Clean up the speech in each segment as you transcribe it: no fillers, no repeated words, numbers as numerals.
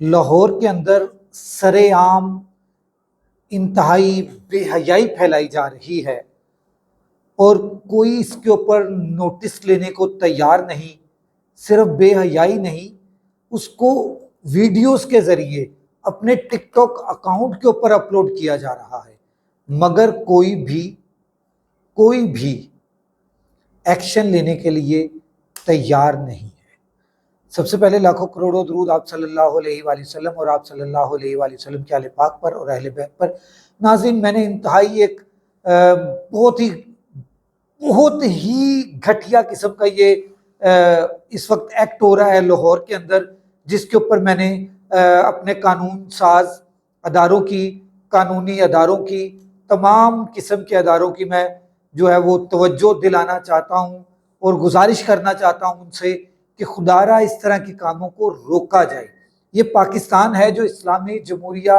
لاہور کے اندر سر عام انتہائی بے حیائی پھیلائی جا رہی ہے اور کوئی اس کے اوپر نوٹس لینے کو تیار نہیں۔ صرف بے حیائی نہیں، اس کو ویڈیوز کے ذریعے اپنے ٹک ٹاک اکاؤنٹ کے اوپر اپلوڈ کیا جا رہا ہے، مگر کوئی بھی ایکشن لینے کے لیے تیار نہیں ہے۔ سب سے پہلے لاکھوں کروڑوں درود آپ صلی اللہ علیہ وآلہ وسلم اور آپ صلی اللہ علیہ وآلہ وسلم کے آل پاک پر اور اہل بیت پر۔ ناظرین، میں نے انتہائی ایک بہت ہی گھٹیا قسم کا یہ اس وقت ایکٹ ہو رہا ہے لاہور کے اندر، جس کے اوپر میں نے اپنے قانون ساز اداروں کی، قانونی اداروں کی، تمام قسم کے اداروں کی میں جو ہے وہ توجہ دلانا چاہتا ہوں اور گزارش کرنا چاہتا ہوں ان سے کہ خدا را اس طرح کے کاموں کو روکا جائے۔ یہ پاکستان ہے جو اسلامی جمہوریہ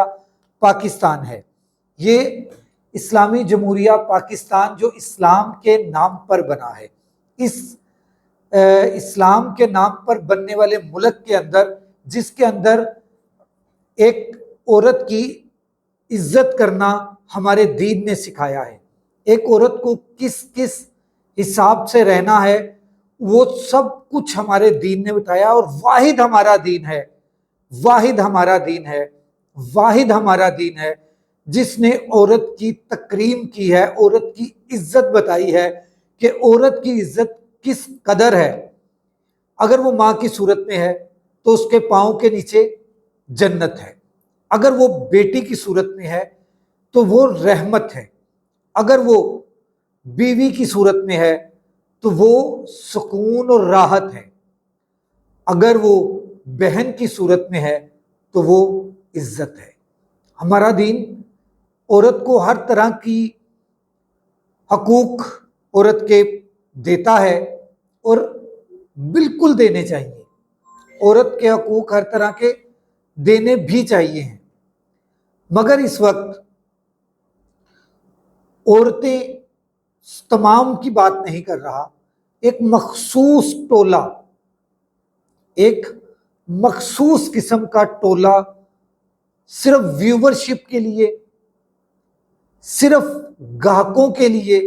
پاکستان ہے، یہ اسلامی جمہوریہ پاکستان جو اسلام کے نام پر بنا ہے۔ اس اسلام کے نام پر بننے والے ملک کے اندر، جس کے اندر ایک عورت کی عزت کرنا ہمارے دین نے سکھایا ہے، ایک عورت کو کس کس حساب سے رہنا ہے وہ سب کچھ ہمارے دین نے بتایا، اور واحد ہمارا دین ہے، واحد ہمارا دین ہے، واحد ہمارا دین ہے جس نے عورت کی تکریم کی ہے، عورت کی عزت بتائی ہے کہ عورت کی عزت کس قدر ہے۔ اگر وہ ماں کی صورت میں ہے تو اس کے پاؤں کے نیچے جنت ہے، اگر وہ بیٹی کی صورت میں ہے تو وہ رحمت ہے، اگر وہ بیوی کی صورت میں ہے تو وہ سکون اور راحت ہے، اگر وہ بہن کی صورت میں ہے تو وہ عزت ہے۔ ہمارا دین عورت کو ہر طرح کی حقوق عورت کے دیتا ہے اور بالکل دینے چاہیے، عورت کے حقوق ہر طرح کے دینے بھی چاہیے ہیں، مگر اس وقت عورتیں تمام کی بات نہیں کر رہا، ایک مخصوص ٹولہ، ایک مخصوص قسم کا ٹولہ صرف ویورشپ کے لیے، صرف گاہکوں کے لیے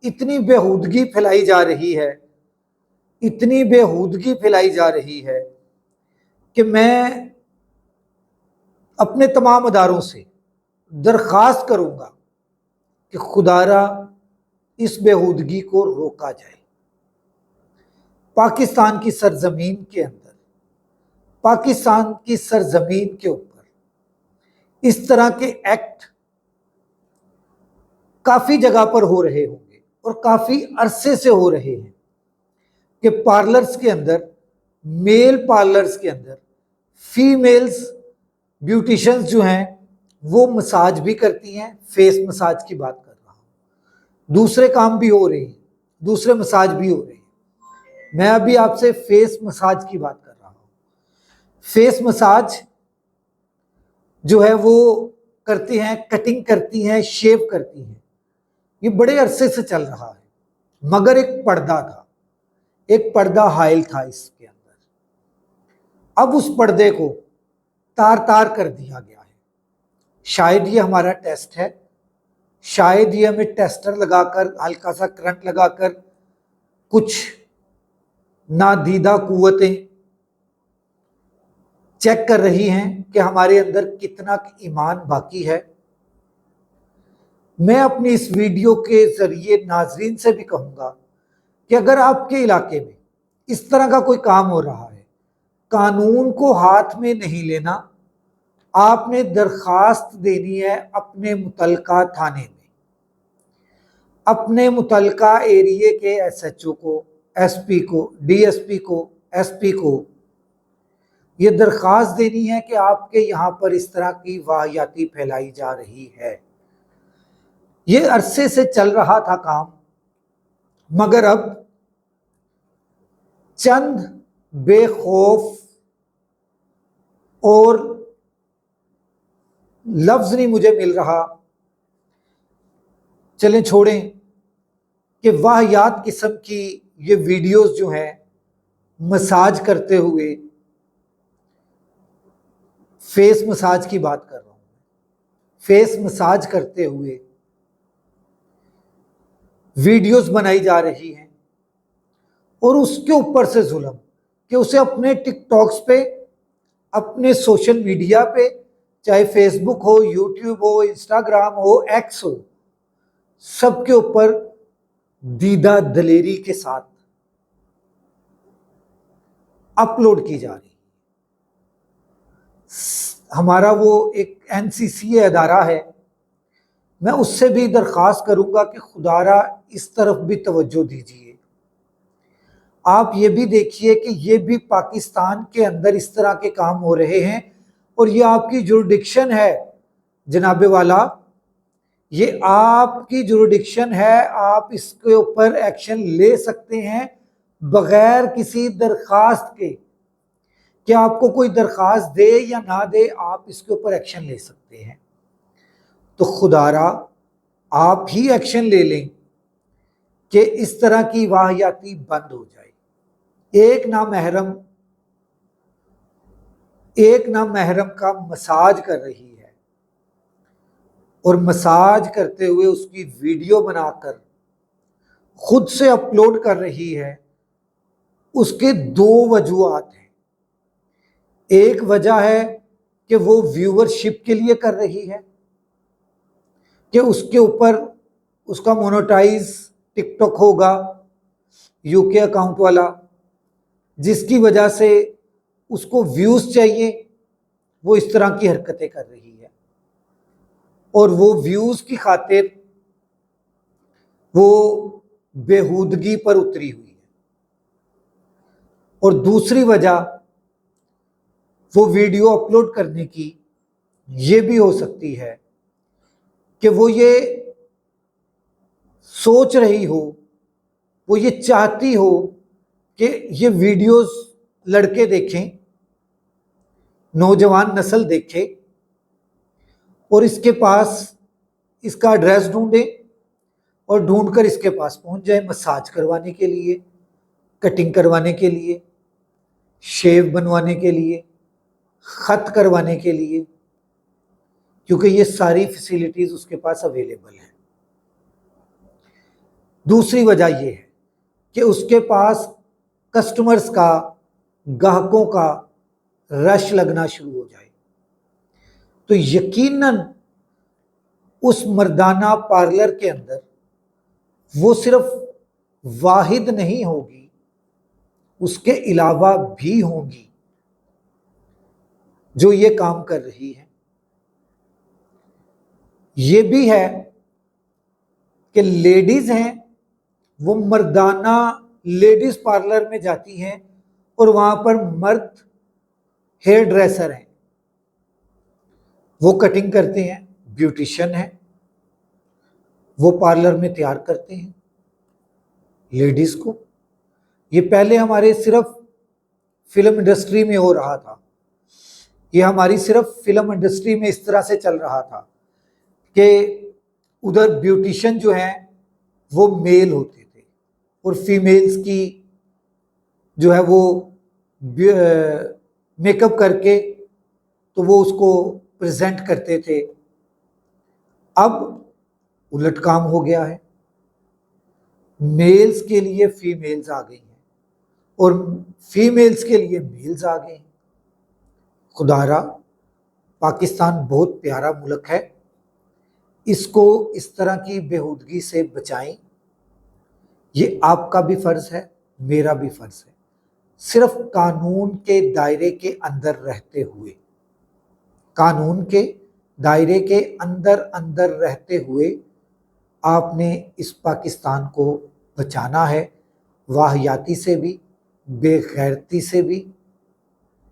اتنی بےہودگی پھیلائی جا رہی ہے، اتنی بےہودگی پھیلائی جا رہی ہے کہ میں اپنے تمام اداروں سے درخواست کروں گا کہ خدا را اس بےہودگی کو روکا جائے۔ پاکستان کی سرزمین کے اندر، پاکستان کی سرزمین کے اوپر اس طرح کے ایکٹ کافی جگہ پر ہو رہے ہوں گے اور کافی عرصے سے ہو رہے ہیں کہ پارلرز کے اندر، میل پارلرز کے اندر فیمیلز بیوٹیشنز جو ہیں وہ مساج بھی کرتی ہیں، فیس مساج کی بات کر رہا ہوں، دوسرے کام بھی ہو رہے ہیں، دوسرے مساج بھی ہو رہے ہیں، میں ابھی آپ سے فیس مساج کی بات کر رہا ہوں۔ فیس مساج جو ہے وہ کرتی ہیں، کٹنگ کرتی ہیں، شیو کرتی ہیں، یہ بڑے عرصے سے چل رہا ہے، مگر ایک پردہ تھا، ایک پردہ حائل تھا اس کے اندر۔ اب اس پردے کو تار تار کر دیا گیا ہے۔ شاید یہ ہمارا ٹیسٹ ہے، شاید یہ ہمیں ٹیسٹر لگا کر، ہلکا سا کرنٹ لگا کر کچھ نادیدہ قوتیں چیک کر رہی ہیں کہ ہمارے اندر کتنا ایمان باقی ہے۔ میں اپنی اس ویڈیو کے ذریعے ناظرین سے بھی کہوں گا کہ اگر آپ کے علاقے میں اس طرح کا کوئی کام ہو رہا ہے، قانون کو ہاتھ میں نہیں لینا، آپ نے درخواست دینی ہے اپنے متعلقہ تھانے میں، اپنے متعلقہ ایریے کے ایس ایچ او کو، ایس پی کو، ڈی ایس پی کو، ایس پی کو یہ درخواست دینی ہے کہ آپ کے یہاں پر اس طرح کی واہیاتی پھیلائی جا رہی ہے۔ یہ عرصے سے چل رہا تھا کام، مگر اب چند بے خوف اور لفظ نہیں مجھے مل رہا، چلیں چھوڑیں، کہ واہیات قسم کی یہ ویڈیوز جو ہیں مساج کرتے ہوئے فیس مساج کی بات کر رہا ہوں، فیس مساج کرتے ہوئے ویڈیوز بنائی جا رہی ہیں، اور اس کے اوپر سے ظلم کہ اسے اپنے ٹک ٹاکس پہ، اپنے سوشل میڈیا پہ، چاہے فیس بک ہو، یوٹیوب ہو، انسٹاگرام ہو، ایکس ہو، سب کے اوپر دیدہ دلیری کے ساتھ اپلوڈ کی جا رہی ہے۔ ہمارا وہ ایک NCCA ادارہ ہے، میں اس سے بھی درخواست کروں گا کہ خدارا اس طرف بھی توجہ دیجیے۔ آپ یہ بھی دیکھیے کہ یہ بھی پاکستان کے اندر اس طرح کے کام ہو رہے ہیں، اور یہ آپ کی جوریڈکشن ہے جناب والا، یہ آپ کی جوریڈکشن ہے، آپ اس کے اوپر ایکشن لے سکتے ہیں بغیر کسی درخواست کے، کہ آپ کو کوئی درخواست دے یا نہ دے، آپ اس کے اوپر ایکشن لے سکتے ہیں۔ تو خدارا آپ ہی ایکشن لے لیں کہ اس طرح کی واہیاتی بند ہو جائے۔ ایک نامحرم کا مساج کر رہی ہے، اور مساج کرتے ہوئے اس کی ویڈیو بنا کر خود سے اپلوڈ کر رہی ہے۔ اس کے دو وجوہات ہیں، ایک وجہ ہے کہ وہ ویورشپ کے لیے کر رہی ہے، کہ اس کے اوپر اس کا مونوٹائز ٹک ٹاک ہوگا UK اکاؤنٹ والا، جس کی وجہ سے اس کو ویوز چاہیے، وہ اس طرح کی حرکتیں کر رہی ہے، اور وہ ویوز کی خاطر وہ بےہودگی پر اتری ہوئی ہے۔ اور دوسری وجہ وہ ویڈیو اپلوڈ کرنے کی یہ بھی ہو سکتی ہے کہ وہ یہ سوچ رہی ہو، وہ یہ چاہتی ہو کہ یہ ویڈیوز لڑکے دیکھیں، نوجوان نسل دیکھے، اور اس کے پاس اس کا ایڈریس ڈھونڈے، اور ڈھونڈ کر اس کے پاس پہنچ جائے مساج کروانے کے لیے، کٹنگ کروانے کے لیے، شیو بنوانے کے لیے، خط کروانے کے لیے، کیونکہ یہ ساری فیسیلیٹیز اس کے پاس اویلیبل ہیں۔ دوسری وجہ یہ ہے کہ اس کے پاس کسٹمرز کا، گاہکوں کا رش لگنا شروع ہو جائے، تو یقیناً اس مردانہ پارلر کے اندر وہ صرف واحد نہیں ہوگی، اس کے علاوہ بھی ہوں گی جو یہ کام کر رہی ہے۔ یہ بھی ہے کہ لیڈیز ہیں، وہ مردانہ لیڈیز پارلر میں جاتی ہیں، اور وہاں پر مرد ہیئر ڈریسر ہیں، وہ کٹنگ کرتے ہیں، بیوٹیشن ہیں، وہ پارلر میں تیار کرتے ہیں لیڈیز کو۔ یہ پہلے ہمارے صرف فلم انڈسٹری میں ہو رہا تھا، یہ ہماری صرف فلم انڈسٹری میں اس طرح سے چل رہا تھا کہ ادھر بیوٹیشن جو ہیں وہ میل ہوتے تھے، اور فیمیلز کی جو ہے وہ میک اپ کر کے تو وہ اس کو پریزنٹ کرتے تھے۔ اب الٹ کام ہو گیا ہے، میلز کے لیے فیمیلز آ گئی ہیں، اور فیمیلز کے لیے میلز آ گئے ہیں۔ خدارا پاکستان بہت پیارا ملک ہے، اس کو اس طرح کی بےہودگی سے بچائیں، یہ آپ کا بھی فرض ہے، میرا بھی فرض ہے۔ صرف قانون کے دائرے کے اندر رہتے ہوئے، قانون کے دائرے کے اندر رہتے ہوئے آپ نے اس پاکستان کو بچانا ہے، واہیاتی سے بھی، بے غیرتی سے بھی،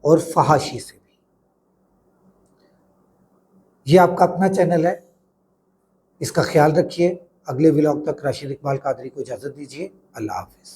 اور فحاشی سے بھی۔ یہ آپ کا اپنا چینل ہے، اس کا خیال رکھیے۔ اگلے ولاگ تک راشد اقبال قادری کو اجازت دیجیے۔ اللہ حافظ۔